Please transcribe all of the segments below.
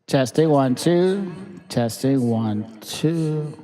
Testing one, two. Testing one, two.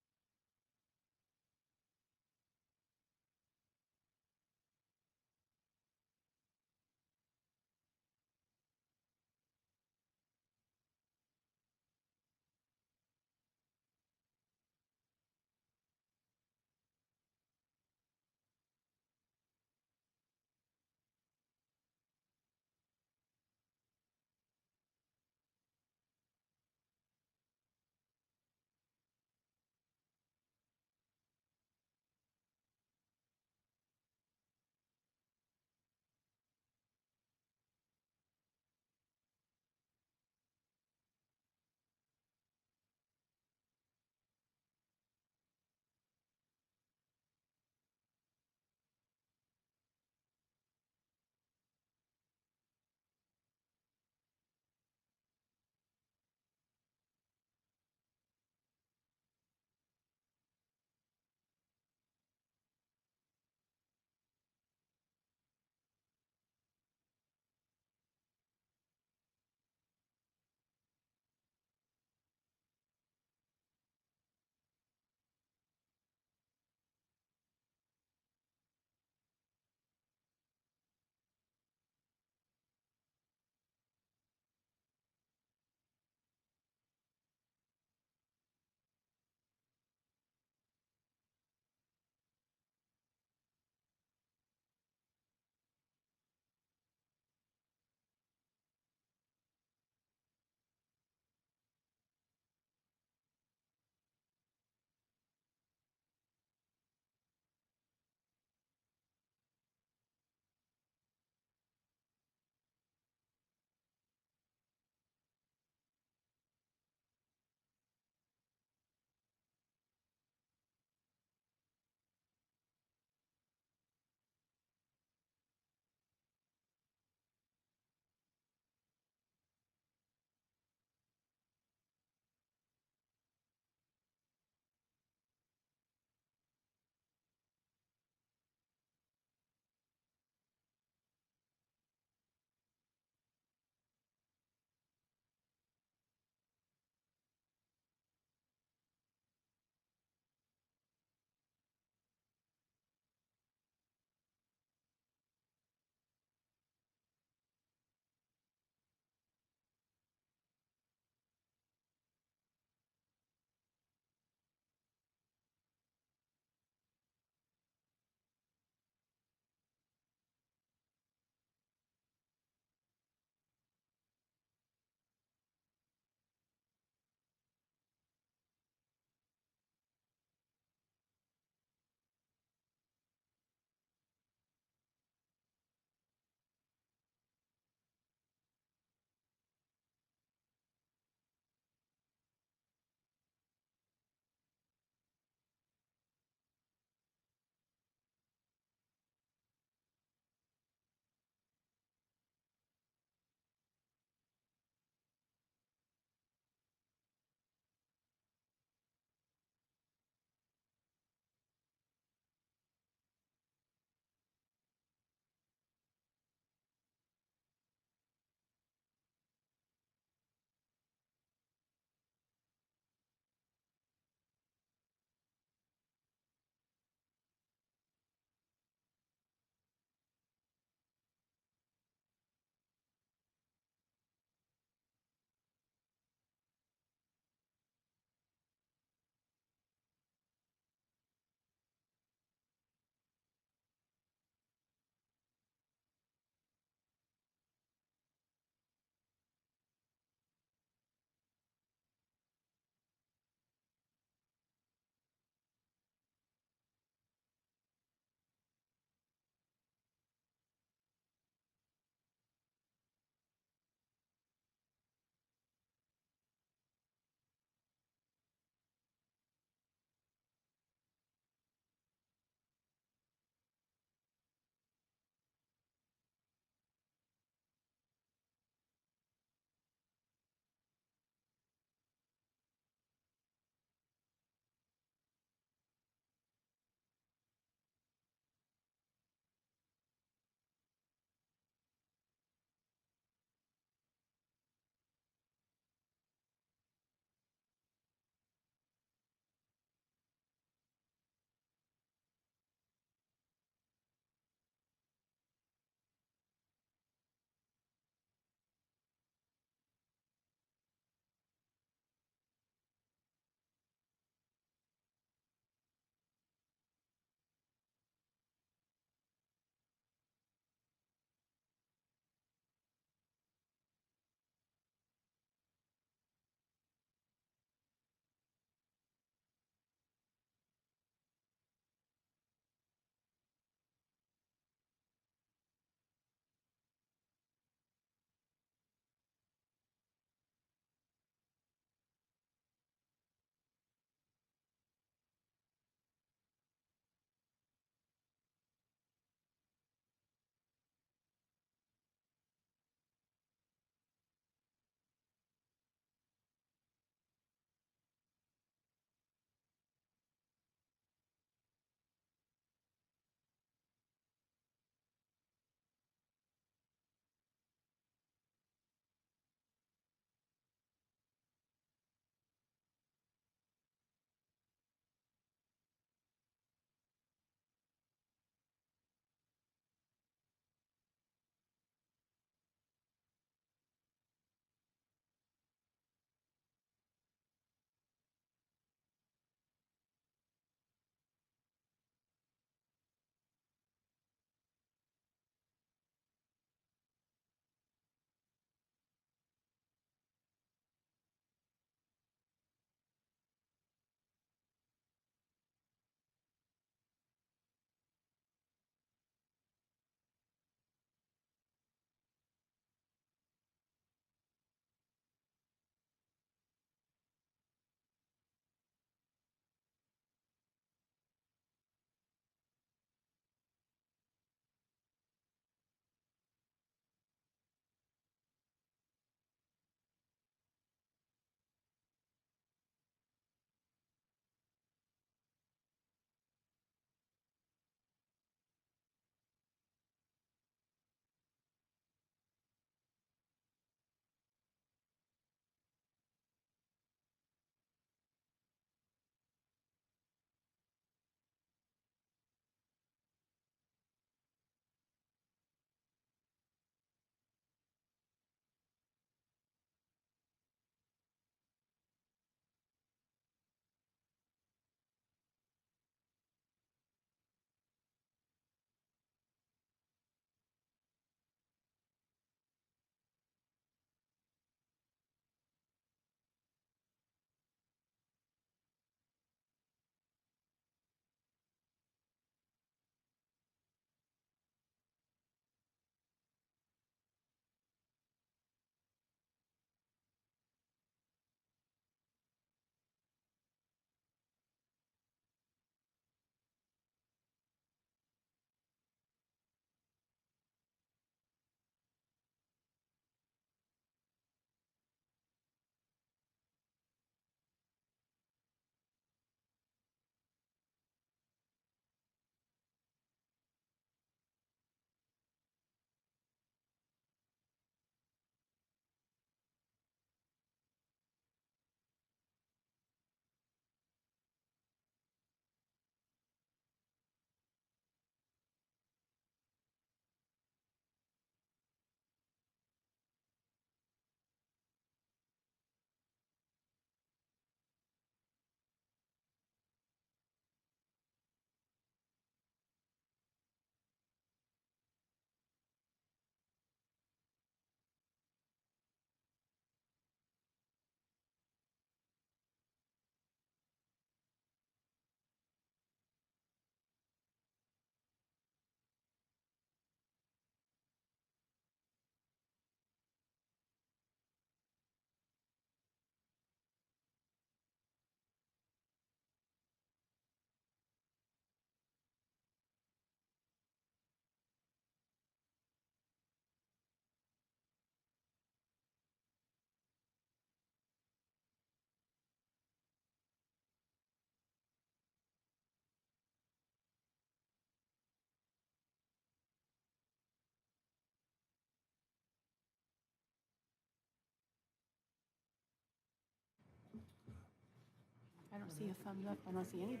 I don't see a thumbs up. I don't see anybody.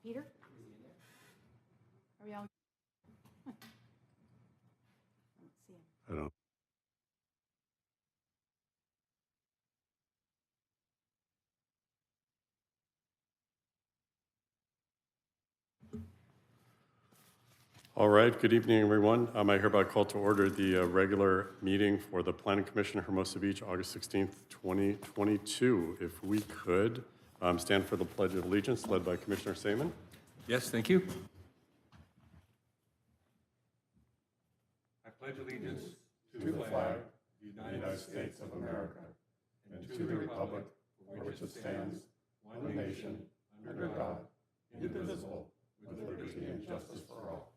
Peter? Are we all? I don't see him. I don't. All right, good evening, everyone. I hereby call to order the regular meeting for the Planning Commission of Hermosa Beach, August 16th, 2022. If we could stand for the Pledge of Allegiance, led by Commissioner Saman. Yes, thank you. I pledge allegiance to the flag of the United States of America and to the republic for which it stands, one nation, under God, indivisible, with liberty and justice for all.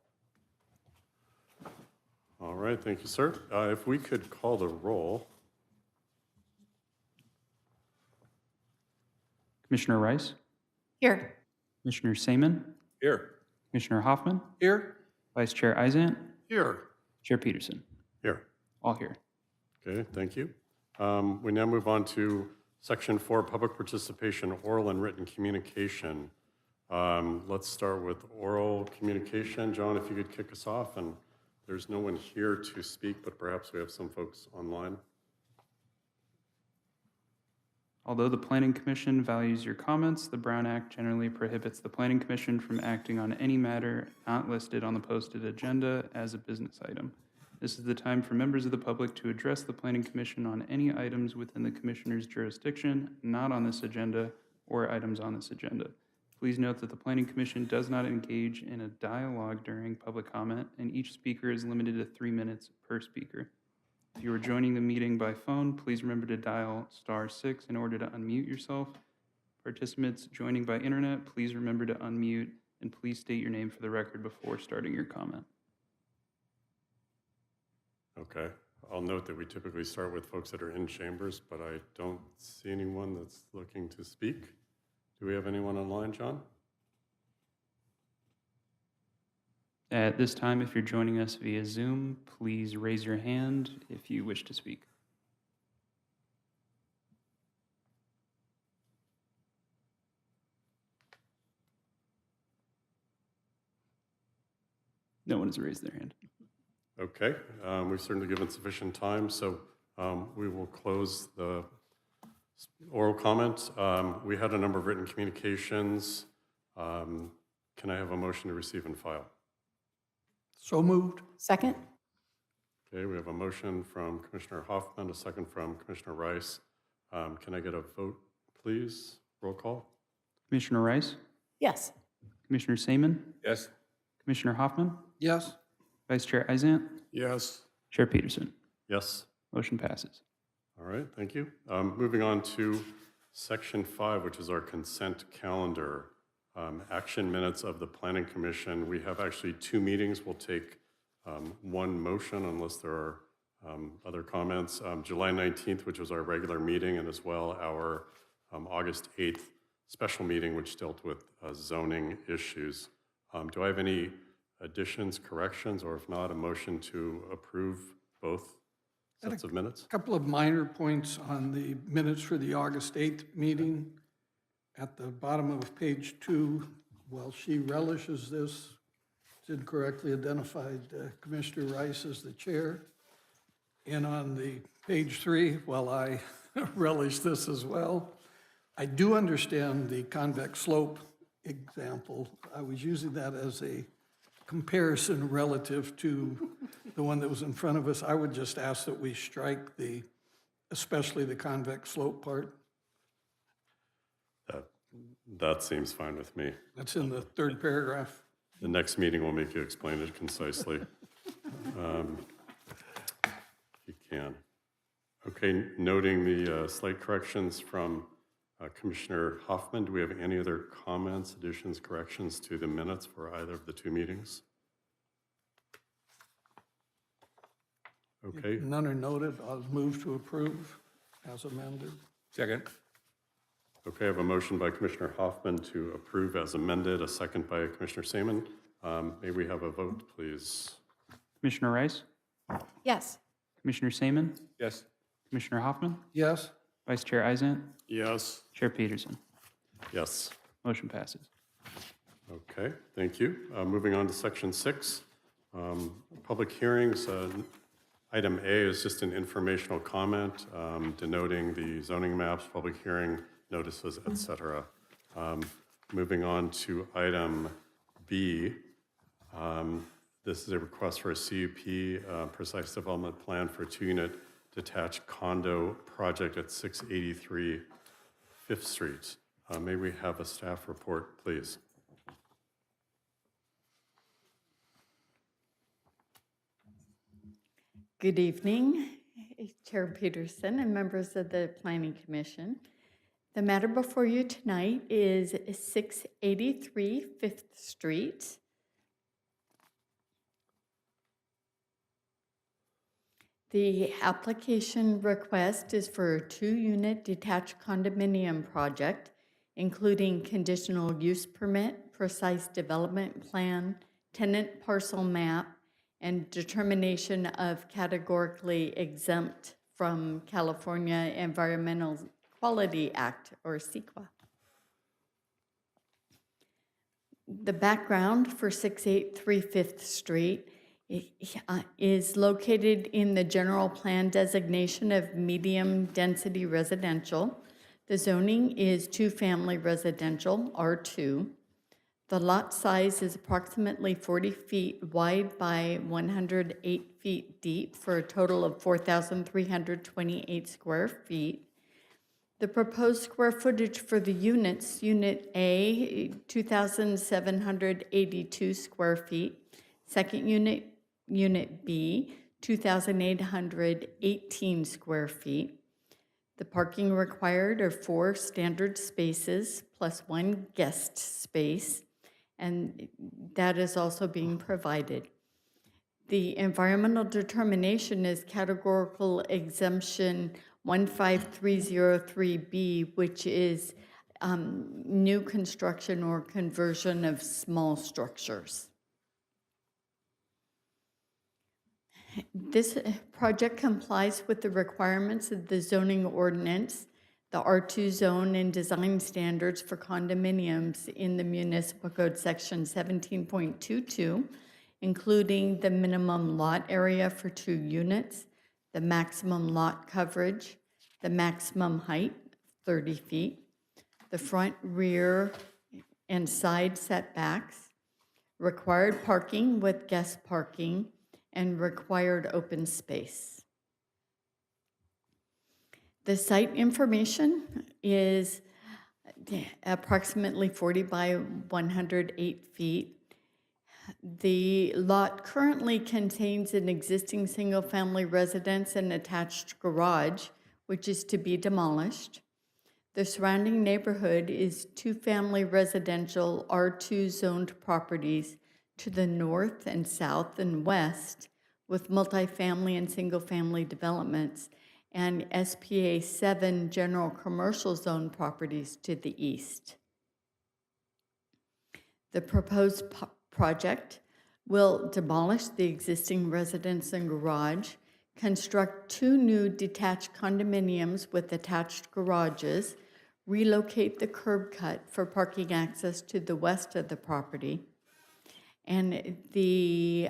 All right, thank you, sir. If we could call the roll. Commissioner Rice, Here. Commissioner Saman, Here. Commissioner Hoffman, Here. Vice Chair Izant, Here. Chair Peterson. Here. All here. Okay, thank you. We now move on to Section 4, Public Participation, Oral and Written Communication. Let's start with oral communication. John, if you could kick us off, and there's no one here to speak, but perhaps we have some folks online. Although the Planning Commission values your comments, the Brown Act generally prohibits the Planning Commission from acting on any matter not listed on the posted agenda as a business item. This is the time for members of the public to address the Planning Commission on any items within the Commissioner's jurisdiction, not on this agenda, or items on this agenda. Please note that the Planning Commission does not engage in a dialogue during public comment, and each speaker is limited to 3 minutes per speaker. If you are joining the meeting by phone, please remember to dial *6 in order to unmute yourself. Participants joining by internet, please remember to unmute and please state your name for the record before starting your comment. Okay, I'll note that we typically start with folks that are in chambers, but I don't see anyone that's looking to speak. Do we have anyone online, John? At this time, if you're joining us via Zoom, please raise your hand if you wish to speak. No one has raised their hand. Okay, we've certainly given sufficient time, so we will close the oral comments. We had a number of written communications. Can I have a motion to receive and file? So moved. Second? Okay, we have a motion from Commissioner Hoffman, a second from Commissioner Rice. Can I get a vote, please? Roll call. Commissioner Rice, Yes. Commissioner Saman, Yes. Commissioner Hoffman, Yes. Vice Chair Izant, Yes. Chair Peterson. Yes. Motion passes. All right, thank you. Moving on to Section 5, which is our consent calendar. Action minutes of the Planning Commission. We have actually 2 meetings. We'll take one motion unless there are other comments. July 19th, which was our regular meeting, and as well our August 8th special meeting, which dealt with zoning issues. Do I have any additions, corrections, or if not, a motion to approve both sets of minutes? A couple of minor points on the minutes for the August 8th meeting. At the bottom of page 2, while she relishes this, it's incorrectly identified Commissioner Rice as the chair. And on the page 3, while I relish this as well, I do understand the convex slope example. I was using that as a comparison relative to the one that was in front of us. I would just ask that we strike especially the convex slope part. That seems fine with me. That's in the 3rd paragraph. The next meeting will make you explain it concisely. You can. Okay, noting the slight corrections from Commissioner Hoffman, do we have any other comments, additions, corrections to the minutes for either of the 2 meetings? Okay, None are noted. I'll move to approve as amended. Second. okay, I have a motion by Commissioner Hoffman to approve as amended, a second by Commissioner Saman. May we have a vote, please? Commissioner Rice, Yes. Commissioner Saman, Yes. Commissioner Hoffman, Yes? Vice Chair Izant, Yes. Chair Peterson. Yes. Motion passes. Okay, thank you. Moving on to section 6, public hearings. Item A is just an informational comment denoting the zoning maps, public hearing notices, et cetera. Moving on to item B, this is a request for a CUP, precise development plan for a 2-unit detached condo project at 683 5th Street. May we have a staff report, please? Good evening, Chair Peterson and members of the Planning Commission. The matter before you tonight is 683 5th Street. The application request is for a 2-unit detached condominium project, including conditional use permit, precise development plan, tenant parcel map, and determination of categorically exempt from California Environmental Quality Act, or CEQA. The background for 683 5th Street is located in the general plan designation of medium-density residential. The zoning is 2-family residential, R2. The lot size is approximately 40 feet wide by 108 feet deep for a total of 4,328 square feet. The proposed square footage for the units, Unit A, 2,782 square feet. Second unit, Unit B, 2,818 square feet. The parking required are 4 standard spaces plus 1 guest space, and that is also being provided. The environmental determination is categorical exemption 15303B, which is new construction or conversion of small structures. This project complies with the requirements of the zoning ordinance, the R2 zone and design standards for condominiums in the Municipal Code Section 17.22, including the minimum lot area for 2 units, the maximum lot coverage, the maximum height, 30 feet, the front, rear, and side setbacks, required parking with guest parking, and required open space. The site information is approximately 40 by 108 feet. The lot currently contains an existing single-family residence and attached garage, which is to be demolished. The surrounding neighborhood is 2-family residential R2 zoned properties to the north and south and west, with multifamily and single-family developments, and SPA 7 general commercial zone properties to the east. The proposed project will demolish the existing residence and garage, construct 2 new detached condominiums with attached garages, relocate the curb cut for parking access to the west of the property, and the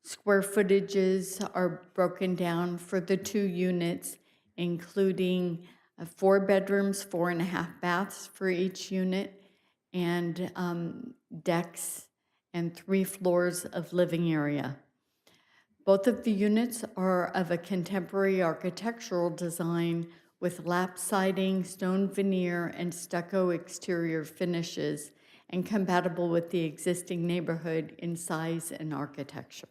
square footages are broken down for the 2 units, including 4 bedrooms, 4.5 baths for each unit, and decks and 3 floors of living area. Both of the units are of a contemporary architectural design with lap siding, stone veneer, and stucco exterior finishes, and compatible with the existing neighborhood in size and architecture.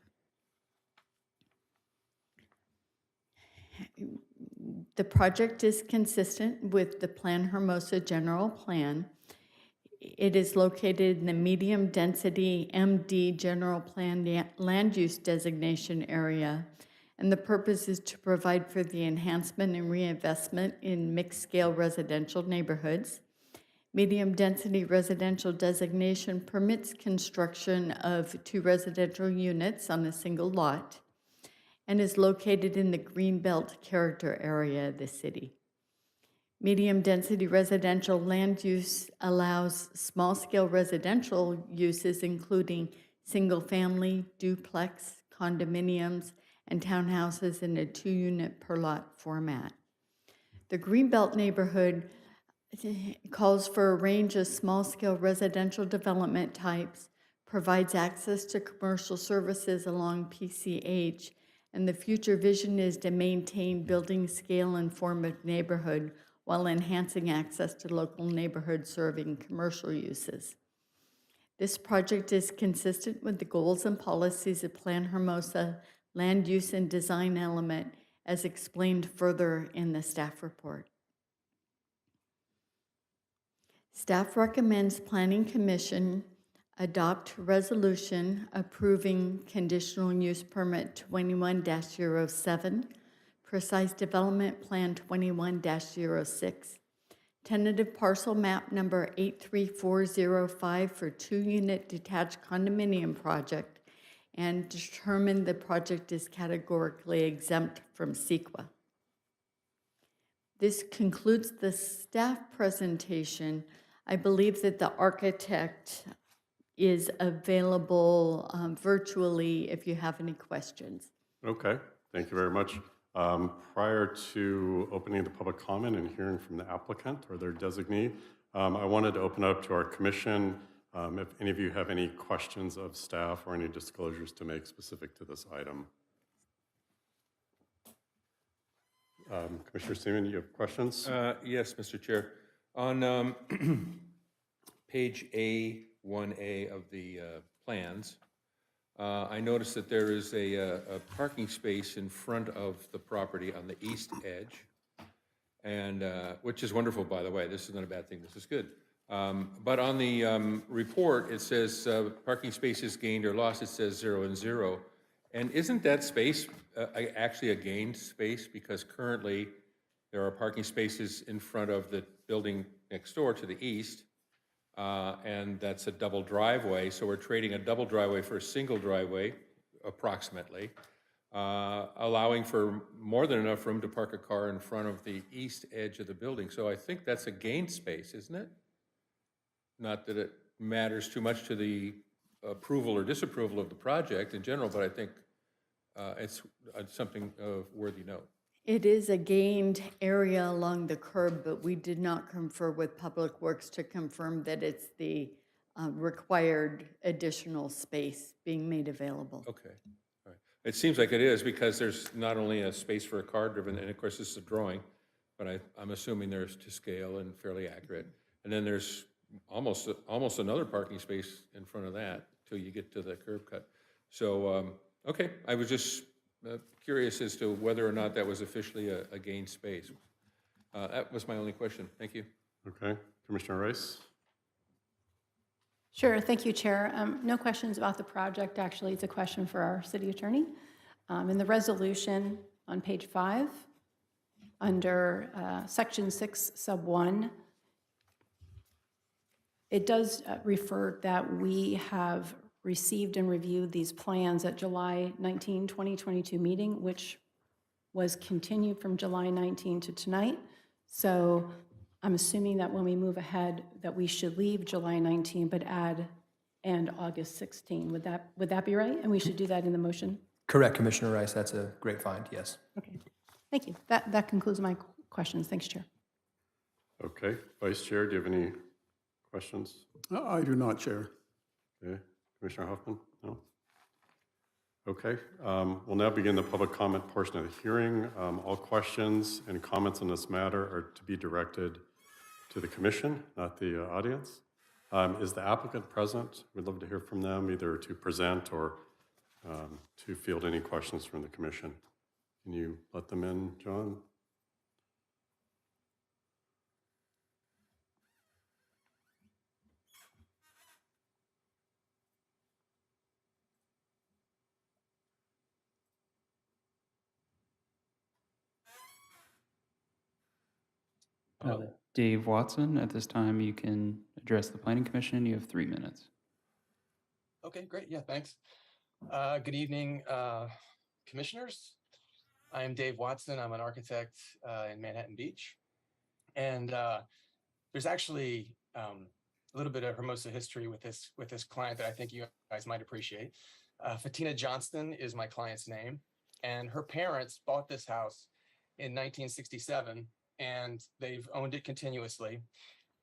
The project is consistent with the Plan Hermosa general plan. It is located in the medium density MD general plan land use designation area, and the purpose is to provide for the enhancement and reinvestment in mixed scale residential neighborhoods. Medium density residential designation permits construction of 2 residential units on a single lot and is located in the Greenbelt character area of the city. Medium-density residential land use allows small-scale residential uses, including single-family, duplex, condominiums, and townhouses in a 2-unit per lot format. The Greenbelt neighborhood calls for a range of small-scale residential development types, provides access to commercial services along PCH, and the future vision is to maintain building scale and form of neighborhood while enhancing access to local neighborhoods serving commercial uses. This project is consistent with the goals and policies of Plan Hermosa land use and design element as explained further in the staff report. Staff recommends Planning Commission adopt resolution approving conditional use permit 21-07, precise development plan 21-06, tentative parcel map number 83405 for 2-unit detached condominium project, and determine the project is categorically exempt from CEQA. This concludes the staff presentation. I believe that the architect is available virtually if you have any questions. Okay, thank you very much. Prior to opening the public comment and hearing from the applicant or their designee, I wanted to open up to our commission. If any of you have any questions of staff or any disclosures to make specific to this item. Commissioner Seaman, you have questions? Yes, Mr. Chair. On page A1A of the plans, I noticed that there is a parking space in front of the property on the east edge, and which is wonderful, by the way. This is not a bad thing. This is good. But on the report, it says parking spaces gained or lost. It says 0 and 0. And isn't that space actually a gained space? Because currently there are parking spaces in front of the building next door to the east, and that's a double driveway. So we're trading a double driveway for a single driveway, approximately, allowing for more than enough room to park a car in front of the east edge of the building. So I think that's a gained space, isn't it? Not that it matters too much to the approval or disapproval of the project in general, but I think it's something of worthy note. It is a gained area along the curb, but we did not confer with Public Works to confirm that it's the required additional space being made available. Okay, all right. It seems like it is because there's not only a space for a car driven, and of course this is a drawing, but I'm assuming there's to scale and fairly accurate. And then there's almost another parking space in front of that till you get to the curb cut. So, okay, I was just curious as to whether or not that was officially a gained space. That was my only question. Thank you. Okay, Commissioner Rice? Sure, thank you, Chair. No questions about the project. Actually, it's a question for our city attorney. In the resolution on page 5, under section 6, sub 1, it does refer that we have received and reviewed these plans at July 19, 2022 meeting, which was continued from July 19 to tonight. So I'm assuming that when we move ahead, that we should leave July 19, but add and August 16. Would that be right? And we should do that in the motion? Correct, Commissioner Rice. That's a great find, yes. Okay, thank you. That concludes my questions. Thanks, Chair. Okay, Vice Chair, do you have any questions? I do not, Chair. Okay, Commissioner Hoffman? No? Okay, we'll now begin the public comment portion of the hearing. All questions and comments on this matter are to be directed to the commission, not the audience. Is the applicant present? We'd love to hear from them, either to present or to field any questions from the commission. Can you let them in, John? Dave Watson, at this time, you can address the Planning Commission. You have 3 minutes. Okay, great. Yeah, thanks. Good evening, commissioners. I am Dave Watson. I'm an architect in Manhattan Beach. And there's actually a little bit of Hermosa history with this client that I think you guys might appreciate. Fatina Johnston is my client's name, and her parents bought this house in 1967, and they've owned it continuously.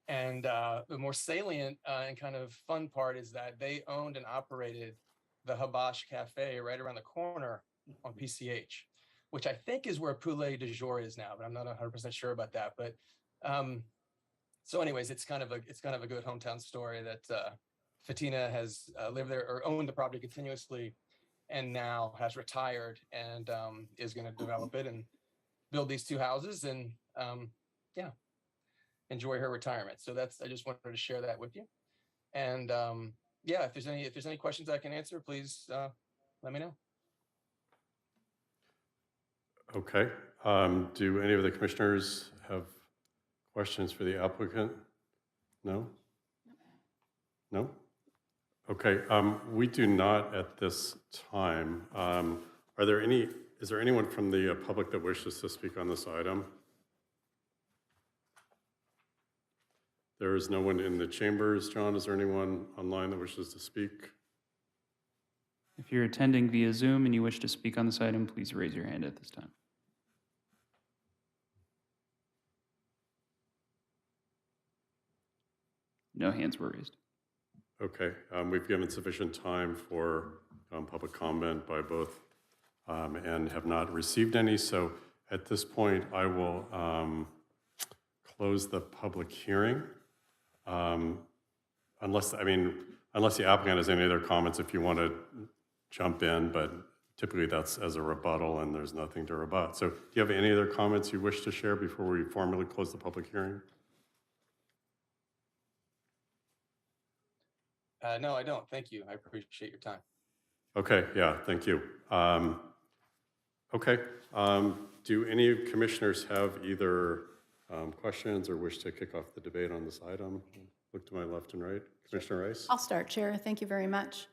And the more salient and kind of fun part is that they owned and operated the Habash Cafe right around the corner on PCH, which I think is where Poulet du Jour is now, but I'm not 100% sure about that. But so anyways, it's kind of a good hometown story that Fatina has lived there or owned the property continuously, and now has retired and is going to develop it and build these two houses and yeah, enjoy her retirement. So I just wanted to share that with you. And yeah, if there's any questions I can answer, please let me know. Okay. Do any of the commissioners have questions for the applicant? No? No? Okay. We do not at this time. Is there anyone from the public that wishes to speak on this item? There is no one in the chambers. John, is there anyone online that wishes to speak? If you're attending via Zoom and you wish to speak on this item, please raise your hand at this time. No hands were raised. Okay. We've given sufficient time for public comment by both and have not received any. So at this point, I will close the public hearing. Unless the applicant has any other comments, if you want to jump in, but typically that's as a rebuttal and there's nothing to rebut. So do you have any other comments you wish to share before we formally close the public hearing? No, I don't. Thank you. I appreciate your time. Okay, yeah, thank you. Okay, do any commissioners have either questions or wish to kick off the debate on this item? Look to my left and right. Commissioner Rice? I'll start, Chair. Thank you very much.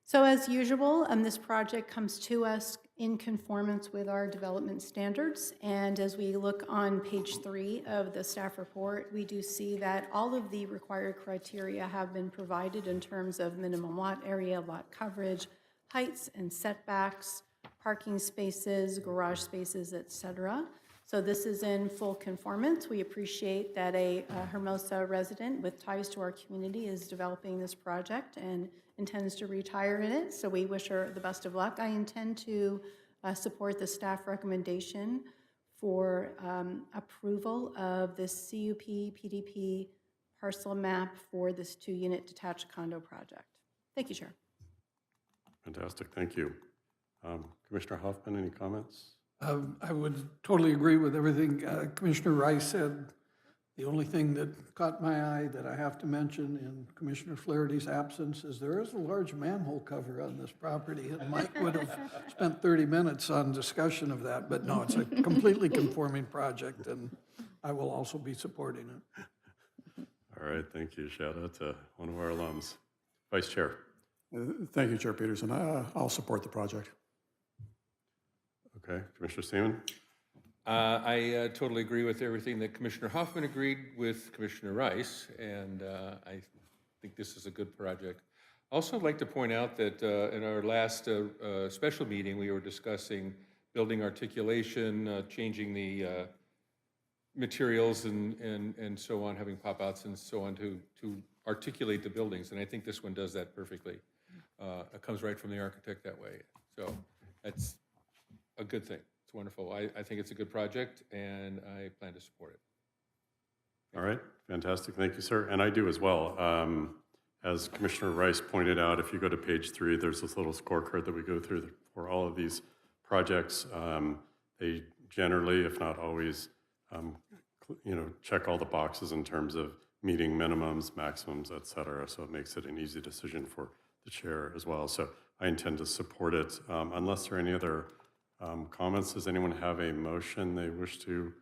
So as usual, this project comes to us in conformance with our development standards. And as we look on page 3 of the staff report, we do see that all of the required criteria have been provided in terms of minimum lot area, lot coverage, heights and setbacks, parking spaces, garage spaces, etc. So this is in full conformance. We appreciate that a Hermosa resident with ties to our community is developing this project and intends to retire in it. So we wish her the best of luck. I intend to support the staff recommendation for approval of this CUP PDP parcel map for this 2-unit detached condo project. Thank you, Chair. Fantastic, thank you. Commissioner Hoffman, any comments? I would totally agree with everything Commissioner Rice said. The only thing that caught my eye that I have to mention in Commissioner Flaherty's absence is there is a large manhole cover on this property. And Mike would have spent 30 minutes on discussion of that, but no, it's a completely conforming project, and I will also be supporting it. All right, thank you. Shout out to one of our alums. Vice Chair. Thank you, Chair Peterson. I'll support the project. Okay, Commissioner Seaman? I totally agree with everything that Commissioner Hoffman agreed with Commissioner Rice, and I think this is a good project. Also, I'd like to point out that in our last special meeting, we were discussing building articulation, changing the materials and so on, having pop-outs and so on to articulate the buildings, and I think this one does that perfectly. It comes right from the architect that way, so that's a good thing. It's wonderful. I think it's a good project, and I plan to support it. All right, fantastic. Thank you, sir. And I do as well. As Commissioner Rice pointed out, if you go to page 3, there's this little scorecard that we go through for all of these projects. They generally, if not always, check all the boxes in terms of meeting minimums, maximums, et cetera. So it makes it an easy decision for the chair as well. So I intend to support it. Unless there are any other comments, does anyone have a motion they wish to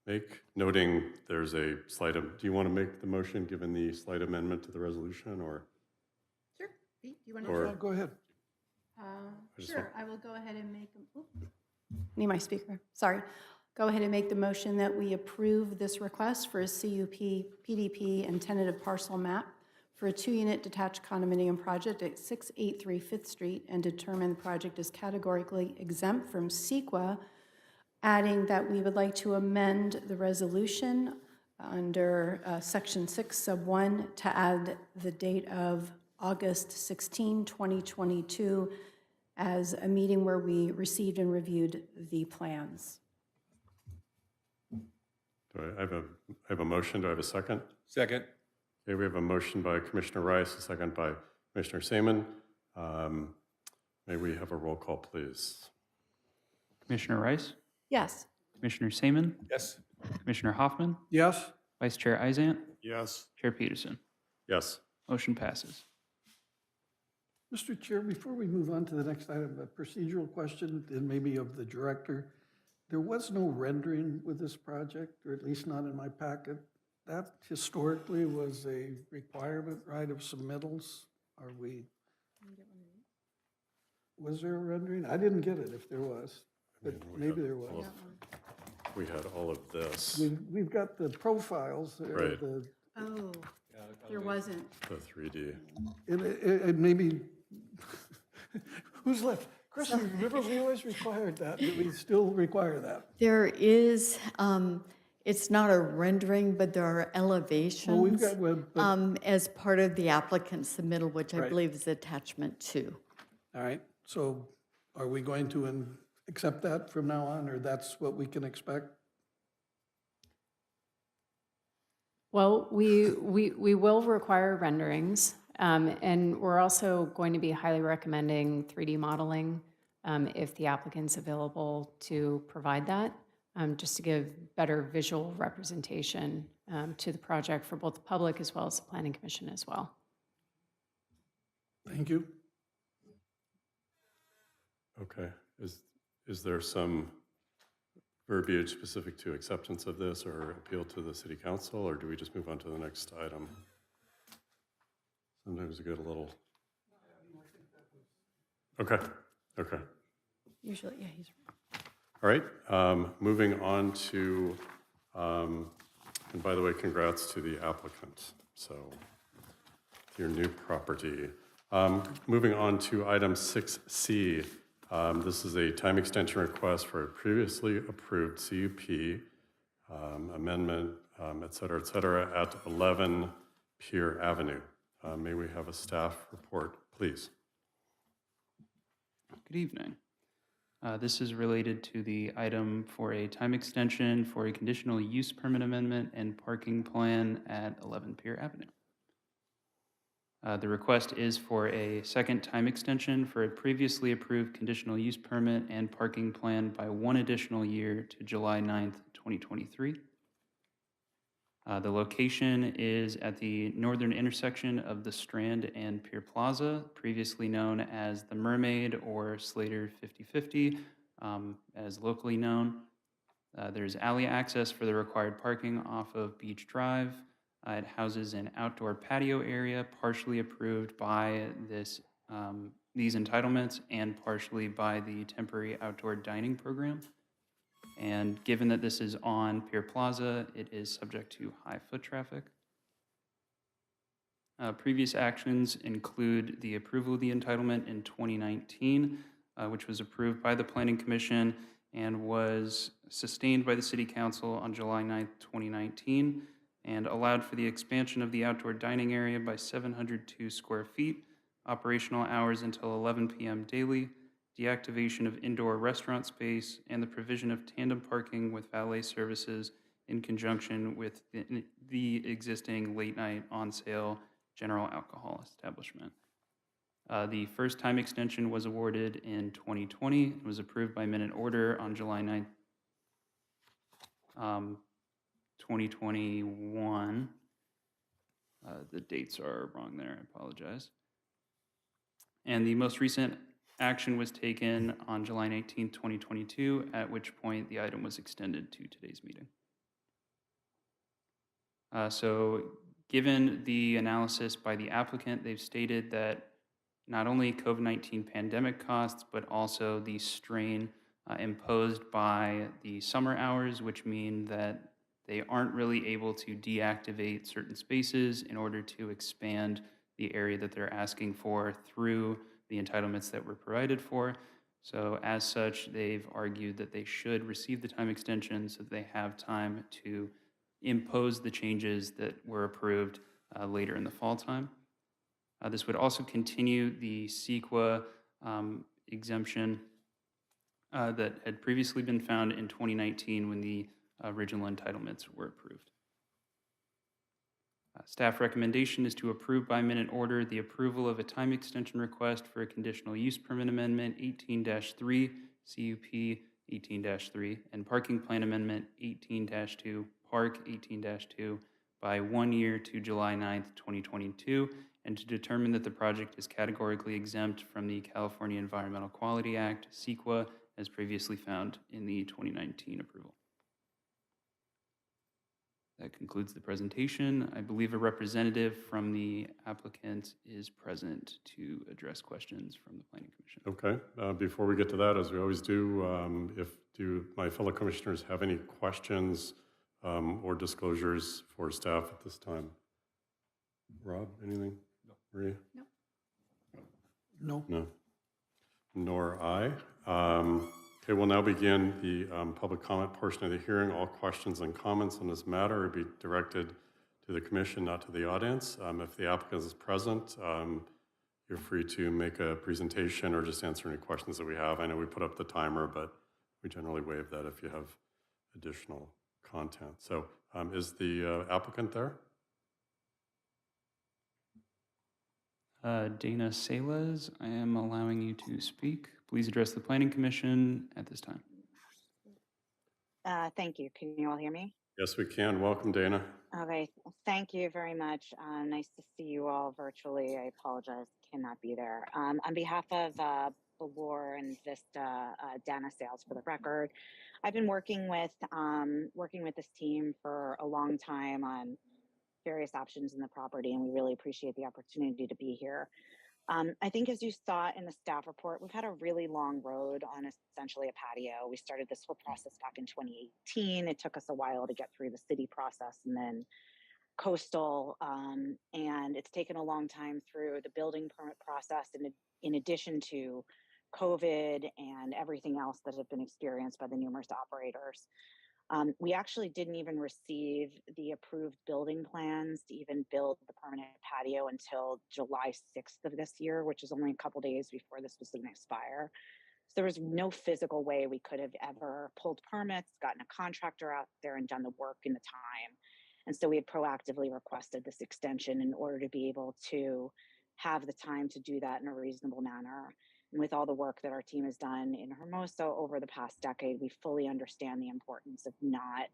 make? Noting there's a slight, do you want to make the motion given the slight amendment to the resolution, or? Sure. Pete, do you want Or- to? Go ahead. Sure, I will go ahead and make, need my speaker, sorry. go ahead and make the motion that we approve this request for a CUP, PDP, and tentative parcel map for a 2-unit detached condominium project at 683 5th Street and determine the project is categorically exempt from CEQA, adding that we would like to amend the resolution under Section 6, Sub 1, to add the date of August 16, 2022, as a meeting where we received and reviewed the plans. I have a motion. Do I have a second? Second. Okay, we have a motion by Commissioner Rice, a second by Commissioner Seaman. May we have a roll call, please? Commissioner Rice, Yes. Commissioner Saman, Yes. Commissioner Hoffman, Yes? Vice Chair Izant, Yes. Chair Peterson. Yes. Motion passes. Mr. Chair, before we move on to the next item, a procedural question, and maybe of the director. There was no rendering with this project, or at least not in my packet. That historically was a requirement, right, of submittals? Are we? Was there a rendering? I didn't get it if there was, but maybe there was. We had all of this, We've got the profiles, Right. Oh, there wasn't. the 3D. and maybe, who's left? Chris, remember we always required that, do we still require that? There is, it's not a rendering, but there are elevations. Well, we've got, but- as part of the applicant's submittal, which I Right. believe is attachment 2. all right, so are we going to accept that from now on, or that's what we can expect? Well, we will require renderings, and we're also going to be highly recommending 3D modeling if the applicant's available to provide that, just to give better visual representation to the project for both the public as well as the Planning Commission as well. Thank you. Okay. Is there some verbiage specific to acceptance of this or appeal to the city council, or do we just move on to the next item? Sometimes we get a little. Okay, okay. Usually, yeah, he's. All right, moving on to, and by the way, congrats to the applicant, so your new property. Moving on to item 6C. This is a time extension request for a previously approved CUP amendment, et cetera, at 11 Pier Avenue. May we have a staff report, please? Good evening. This is related to the item for a time extension for a conditional use permit amendment and parking plan at 11 Pier Avenue. The request is for a second time extension for a previously approved conditional use permit and parking plan by 1 additional year to July 9th, 2023. The location is at the northern intersection of the Strand and Pier Plaza, previously known as the Mermaid or Slater 50/50, as locally known. There's alley access for the required parking off of Beach Drive. It houses an outdoor patio area, partially approved by these entitlements and partially by the temporary outdoor dining program. And given that this is on Pier Plaza, it is subject to high foot traffic. Previous actions include the approval of the entitlement in 2019, which was approved by the Planning Commission and was sustained by the City Council on July 9th, 2019, and allowed for the expansion of the outdoor dining area by 702 square feet, operational hours until 11 p.m. daily, deactivation of indoor restaurant space, and the provision of tandem parking with valet services in conjunction with the existing late-night on-sale general alcohol establishment. The first time extension was awarded in 2020 and was approved by minute order on July 9th, 2021. The dates are wrong there, I apologize. And the most recent action was taken on July 19th, 2022, at which point the item was extended to today's meeting. So given the analysis by the applicant, they've stated that not only COVID-19 pandemic costs, but also the strain imposed by the summer hours, which mean that they aren't really able to deactivate certain spaces in order to expand the area that they're asking for through the entitlements that were provided for. So as such, they've argued that they should receive the time extension so that they have time to impose the changes that were approved later in the fall time. This would also continue the CEQA exemption that had previously been found in 2019 when the original entitlements were approved. Staff recommendation is to approve by minute order the approval of a time extension request for a conditional use permit amendment 18-3 CUP 18-3 and parking plan amendment 18-2 Park 18-2 by 1 year to July 9th, 2022, and to determine that the project is categorically exempt from the California Environmental Quality Act, CEQA, as previously found in the 2019 approval. That concludes the presentation. I believe a representative from the applicant is present to address questions from the Planning Commission. Okay, before we get to that, as we always do, do my fellow commissioners have any questions or disclosures for staff at this time? Rob, anything? No. Maria? No. No. No. Nor I. Okay, we'll now begin the public comment portion of the hearing. All questions and comments on this matter will be directed to the commission, not to the audience. If the applicant is present, you're free to make a presentation or just answer any questions that we have. I know we put up the timer, but we generally waive that if you have additional content. So is the applicant there? Dana Salas, I am allowing you to speak. Please address the Planning Commission at this time. Thank you. Can you all hear me? Yes, we can. Welcome, Dana. Okay. Thank you very much. Nice to see you all virtually. I apologize, cannot be there. On behalf of Belor and Vista, Dana Sales for the record, I've been working with this team for a long time on various options in the property, and we really appreciate the opportunity to be here. I think as you saw in the staff report, we've had a really long road on essentially a patio. We started this whole process back in 2018. It took us a while to get through the city process and then coastal, and it's taken a long time through the building permit process in addition to COVID and everything else that have been experienced by the numerous operators. We actually didn't even receive the approved building plans to even build the permanent patio until July 6th of this year, which is only a couple days before this was going to expire. So there was no physical way we could have ever pulled permits, gotten a contractor out there and done the work in the time. And so we had proactively requested this extension in order to be able to have the time to do that in a reasonable manner. And with all the work that our team has done in Hermosa over the past decade, we fully understand the importance of not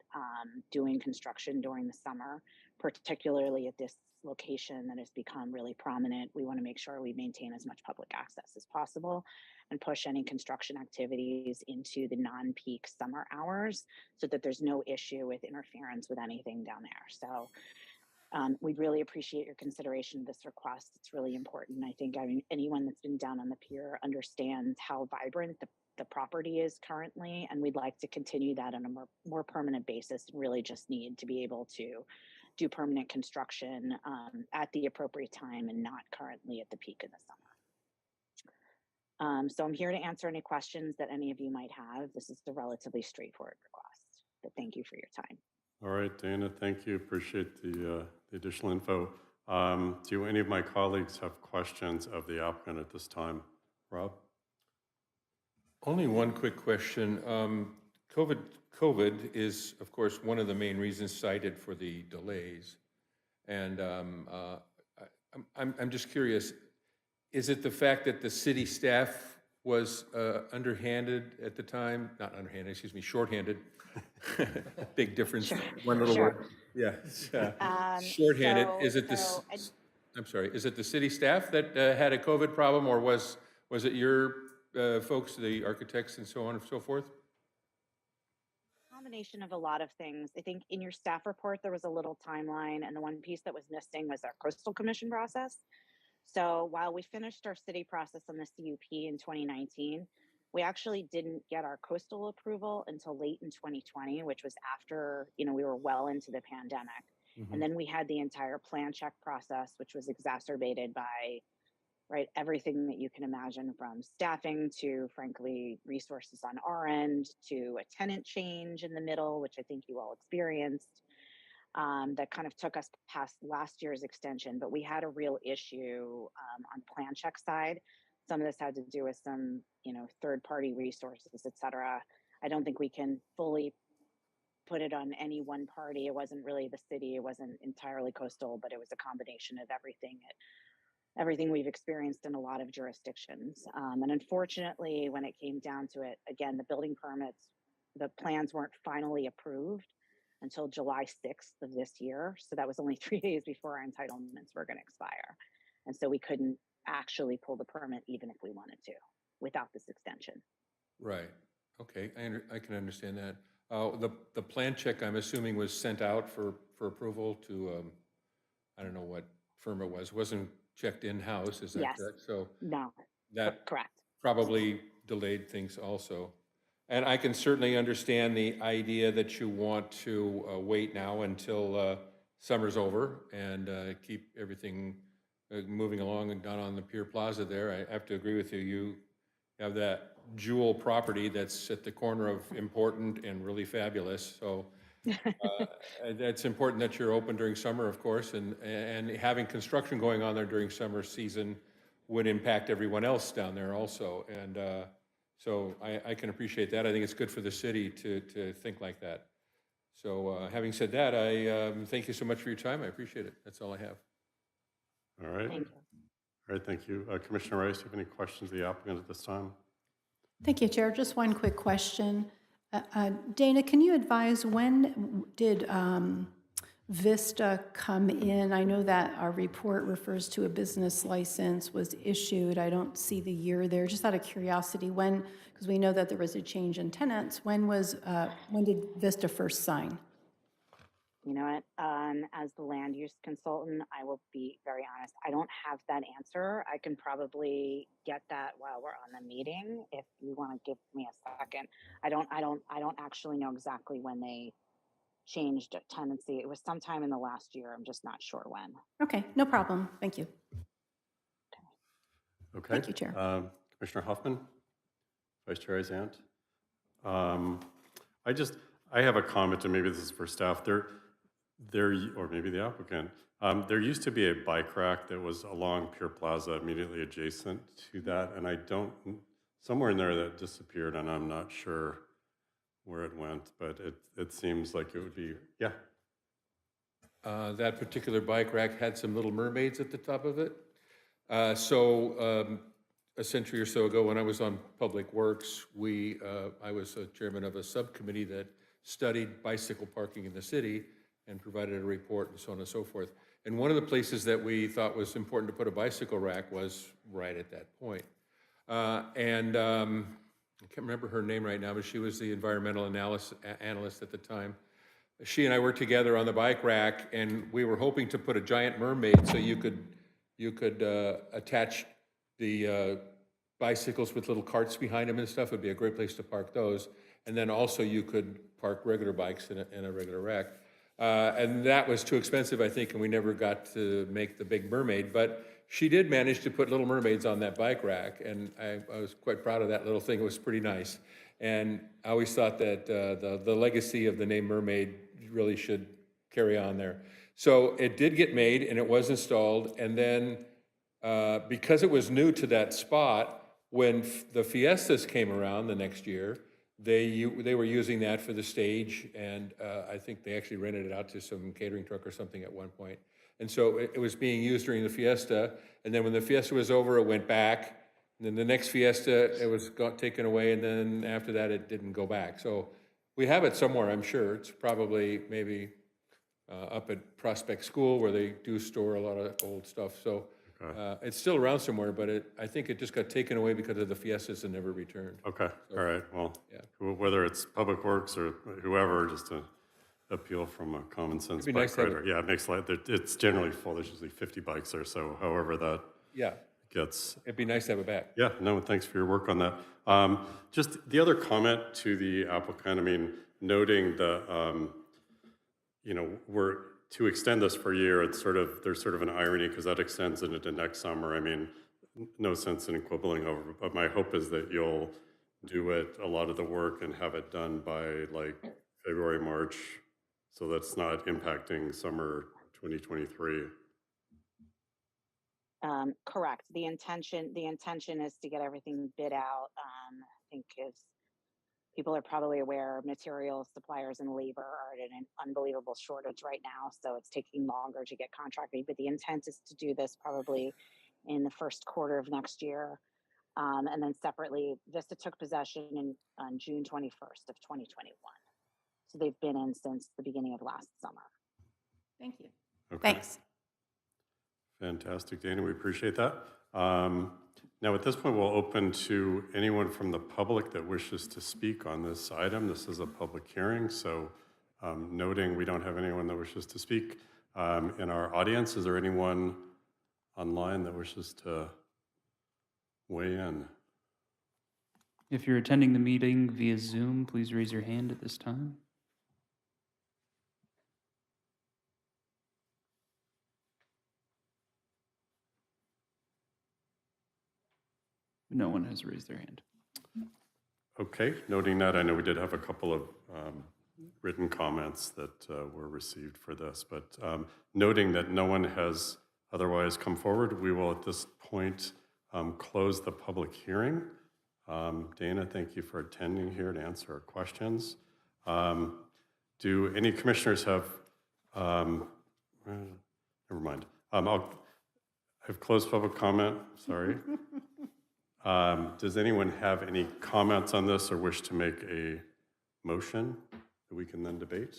doing construction during the summer, particularly at this location that has become really prominent. We want to make sure we maintain as much public access as possible and push any construction activities into the non-peak summer hours so that there's no issue with interference with anything down there. So we really appreciate your consideration of this request. It's really important. I think anyone that's been down on the pier understands how vibrant the property is currently, and we'd like to continue that on a more permanent basis and really just need to be able to do permanent construction at the appropriate time and not currently at the peak of the summer. So I'm here to answer any questions that any of you might have. This is a relatively straightforward request, but thank you for your time. All right, Dana, thank you. Appreciate the additional info. Do any of my colleagues have questions of the applicant at this time? Rob? Only one quick question. COVID is, of course, one of the main reasons cited for the delays. And I'm just curious, is it the fact that the city staff was underhanded at the time? Not underhanded, excuse me, shorthanded. Big difference. Sure. One little Sure. word. Yeah. Shorthanded. Is it I'm sorry. Is it the city staff that had a COVID problem, or was it your folks, the architects, and so on and so forth? Combination of a lot of things. I think in your staff report there was a little timeline, and the one piece that was missing was our coastal commission process. So while we finished our city process on the CUP in 2019, We actually didn't get our coastal approval until late in 2020, which was after, we were well into the pandemic. And then we had the entire plan check process, which was exacerbated by, right, everything that you can imagine, from staffing to, frankly, resources on our end, to a tenant change in the middle, which I think you all experienced, that kind of took us past last year's extension. But we had a real issue on plan check side. Some of this had to do with some, third-party resources, et cetera. I don't think we can fully put it on any one party. It wasn't really the city. It wasn't entirely coastal, but it was a combination of everything we've experienced in a lot of jurisdictions. And unfortunately, when it came down to it, again, the building permits, the plans weren't finally approved until July 6th of this year. So that was only 3 days before our entitlements were going to expire. And so we couldn't actually pull the permit even if we wanted to without this extension. Right. Okay, I can understand that. The plan check, I'm assuming, was sent out for approval to, I don't know what firm it was. Wasn't checked in-house, is that Yes. correct? So No, that correct. probably delayed things also. And I can certainly understand the idea that you want to wait now until summer's over and keep everything moving along and down on the Pier Plaza there. I have to agree with you. You have that jewel property that's at the corner of important and really fabulous. So it's important that you're open during summer, of course, and having construction going on there during summer season would impact everyone else down there also. And so I can appreciate that. I think it's good for the city to think like that. So having said that, I thank you so much for your time. I appreciate it. That's all I have. All right. Thank you. All right, thank you. Commissioner Rice, do you have any questions of the applicant at this time? Thank you, Chair. Just one quick question. Dana, can you advise, when did Vista come in? I know that our report refers to a business license was issued. I don't see the year there. Just out of curiosity, when, because we know that there was a change in tenants, when did Vista first sign? You know what? As the land use consultant, I will be very honest. I don't have that answer. I can probably get that while we're on the meeting if you want to give me a second. I don't actually know exactly when they changed tenancy. It was sometime in the last year. I'm just not sure when. Okay, no problem. Thank you. Okay. Thank you, Chair. Commissioner Huffman, Vice Chair Isant. I have a comment, and maybe this is for staff. There, or maybe the applicant. There used to be a bike rack that was along Pier Plaza, immediately adjacent to that, and somewhere in there that disappeared, and I'm not sure where it went, but it seems like it would be, yeah. That particular bike rack had some little mermaids at the top of it. So a century or so ago, when I was on Public Works, I was a chairman of a subcommittee that studied bicycle parking in the city and provided a report and so on and so forth. And one of the places that we thought was important to put a bicycle rack was right at that point. I can't remember her name right now, but she was the environmental analyst at the time. She and I worked together on the bike rack, and we were hoping to put a giant mermaid so you could attach the bicycles with little carts behind them and stuff. It would be a great place to park those. And then also you could park regular bikes in a regular rack. And that was too expensive, I think, and we never got to make the big mermaid. But she did manage to put little mermaids on that bike rack, and I was quite proud of that little thing. It was pretty nice. And I always thought that the legacy of the name Mermaid really should carry on there. So it did get made, and it was installed. And then because it was new to that spot, when the Fiestas came around the next year, they were using that for the stage, and I think they actually rented it out to some catering truck or something at one point. And so it was being used during the Fiesta, and then when the Fiesta was over, it went back. And then the next Fiesta, it was taken away, and then after that, it didn't go back. So we have it somewhere, I'm sure. It's probably maybe up at Prospect School, where they do store a lot of old stuff. So it's still around somewhere, but I think it just got taken away because of the Fiestas and never returned. Okay, So, all right, well, yeah. whether it's Public Works or whoever, just to appeal from a common sense It'd be bike nice to have rider. Yeah, it makes it's generally full. There's usually 50 bikes there, so however that Yeah. gets. It'd be nice to have it back. Yeah, no, thanks for your work on that. Just the other comment to the applicant, I mean, noting the, we're, to extend this for a year, it's sort of, there's sort of an irony because that extends it into next summer. I mean, no sense in quibbling over, but my hope is that you'll do it, a lot of the work, and have it done by like February, March, so that's not impacting summer 2023. Correct. The intention is to get everything bid out. I think as people are probably aware, materials, suppliers, and labor are at an unbelievable shortage right now. So it's taking longer to get contracted, but the intent is to do this probably in the first quarter of next year. And then separately, Vista took possession on June 21st of 2021. So they've been in since the beginning of last summer. Thank you. Okay. Thanks. Fantastic, Dana, we appreciate that. Now, at this point, we'll open to anyone from the public that wishes to speak on this item. This is a public hearing, so noting we don't have anyone that wishes to speak in our audience. Is there anyone online that wishes to weigh in? If you're attending the meeting via Zoom, please raise your hand at this time. No one has raised their hand. Okay, noting that, I know we did have a couple of written comments that were received for this, but noting that no one has otherwise come forward, we will at this point close the public hearing. Dana, thank you for attending here to answer our questions. Do any commissioners have, never mind. I've closed public comment, sorry. Does anyone have any comments on this or wish to make a motion that we can then debate?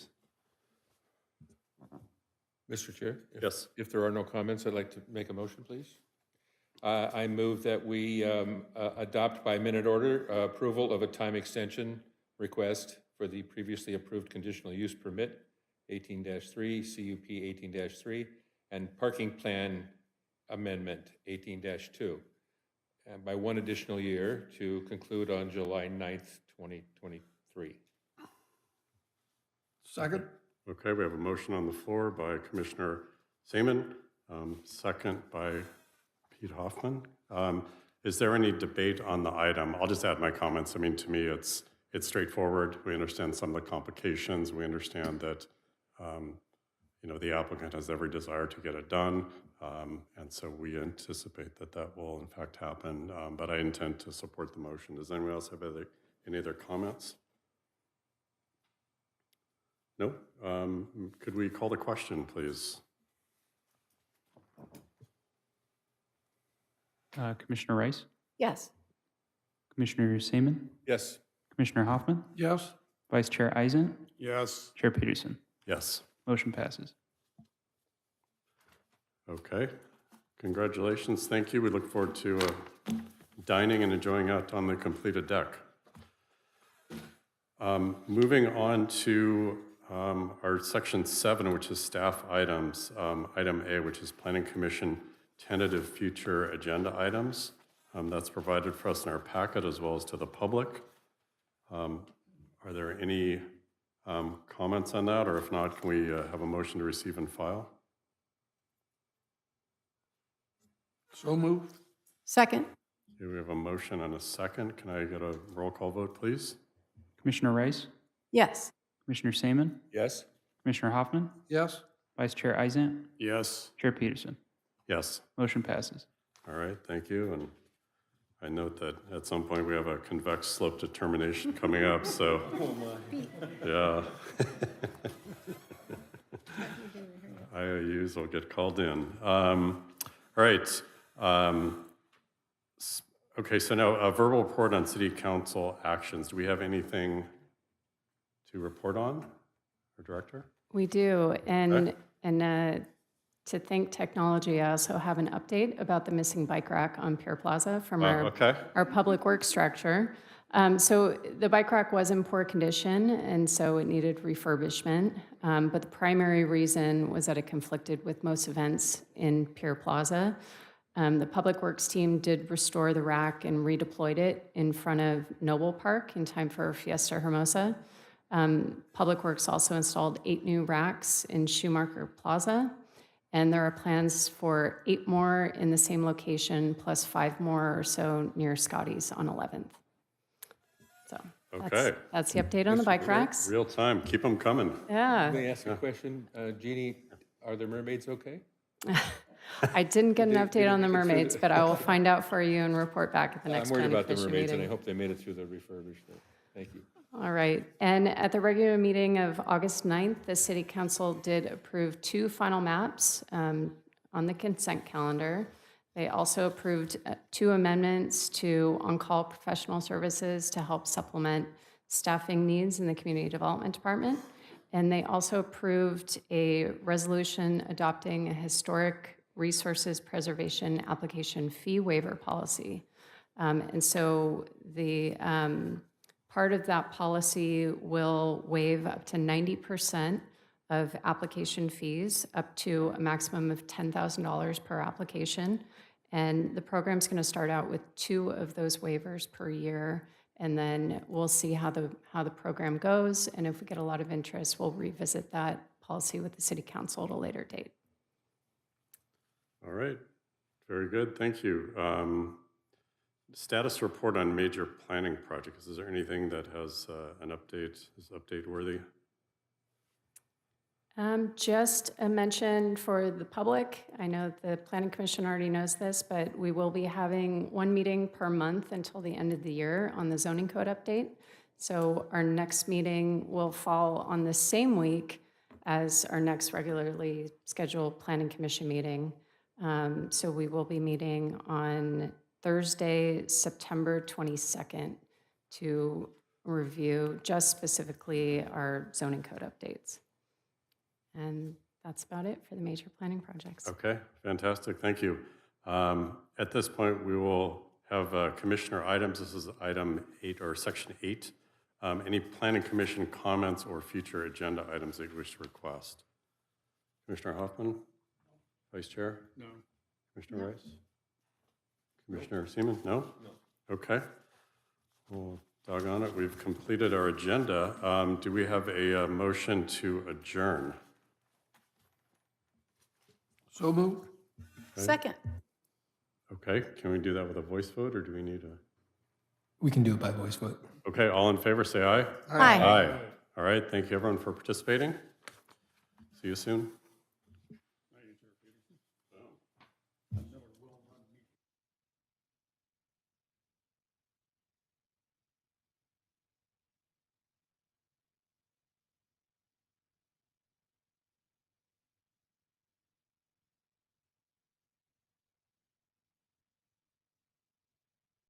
Mr. Chair? Yes. If there are no comments, I'd like to make a motion, please. I move that we adopt by minute order approval of a time extension request for the previously approved conditional use permit 18-3, CUP 18-3, and parking plan amendment 18-2. And by one additional year to conclude on July 9th, 2023. Second? Okay, we have a motion on the floor by Commissioner Seaman, second by Pete Hoffman. Is there any debate on the item? I'll just add my comments. I mean, to me, it's straightforward. We understand some of the complications. We understand that, the applicant has every desire to get it done. And so we anticipate that that will in fact happen, but I intend to support the motion. Does anyone else have any other comments? No? Could we call the question, please? Commissioner Rice? Yes. Commissioner Seaman? Yes. Commissioner Hoffman? Yes? Vice Chair Eisen? Yes. Chair Peterson? Yes. Motion passes. Okay. Congratulations. Thank you. We look forward to dining and enjoying out on the completed deck. Moving on to our section 7, which is staff items. Item A, which is Planning Commission tentative future agenda items. That's provided for us in our packet as well as to the public. Are there any comments on that? Or if not, can we have a motion to receive and file? So moved? Second? Okay, we have a motion and a second. Can I get a roll call vote, please? Commissioner Rice? Yes. Commissioner Seaman? Yes. Commissioner Hoffman? Yes? Vice Chair Eisen? Yes. Chair Peterson? Yes. Motion passes. All right, thank you. And I note that at some point we have a convex slope determination coming up, so. Yeah. IOUs will get called in. All right. Okay, so now a verbal report on City Council actions. Do we have anything to report on, our Director? We do, and Okay. To thank technology, I also have an update about the missing bike rack on Pier Plaza from Okay. our public works structure. So the bike rack was in poor condition, and so it needed refurbishment. But the primary reason was that it conflicted with most events in Pier Plaza. The Public Works team did restore the rack and redeployed it in front of Noble Park in time for Fiesta Hermosa. Public Works also installed 8 new racks in Schumacher Plaza, and there are plans for 8 more in the same location, plus 5 more or so near Scotty's on 11th. So Okay. that's the update on the bike racks. Real time. Keep them coming. Yeah. May I ask a question? Jeannie, are the mermaids okay? I didn't get an Did update it on the make it through mermaids, but I will find out for you and report back at the next I'm worried planning about the commission mermaids, and I meeting. hope they made it through the refurbishment. Thank you. All right, and at the regular meeting of August 9th, the city council did approve 2 final maps on the consent calendar. They also approved 2 amendments to on-call professional services to help supplement staffing needs in the community development department. And they also approved a resolution adopting a historic resources preservation application fee waiver policy. And so the part of that policy will waive up to 90% of application fees, up to a maximum of $10,000 per application. And the program's going to start out with 2 of those waivers per year, and then we'll see how the program goes. And if we get a lot of interest, we'll revisit that policy with the city council at a later date. All right. Very good. Thank you. Status report on major planning projects. Is there anything that has an update, is update worthy? Just a mention for the public. I know the Planning Commission already knows this, but we will be having 1 meeting per month until the end of the year on the zoning code update. So our next meeting will fall on the same week as our next regularly scheduled Planning Commission meeting. So we will be meeting on Thursday, September 22nd to review just specifically our zoning code updates. And that's about it for the major planning projects. Okay, fantastic. Thank you. At this point, we will have commissioner items. This is item 8 or section 8. Any planning commission comments or future agenda items that you wish to request? Commissioner Hoffman? Vice Chair? No. Commissioner Rice? Commissioner Seaman? No? No. Okay. Well, doggone it, we've completed our agenda. Do we have a motion to adjourn? So moved. Second. Okay, can we do that with a voice vote, or do we need a? We can do it by voice vote. Okay, all in favor, say aye. Aye. Aye. All right, thank you everyone for participating. See you soon.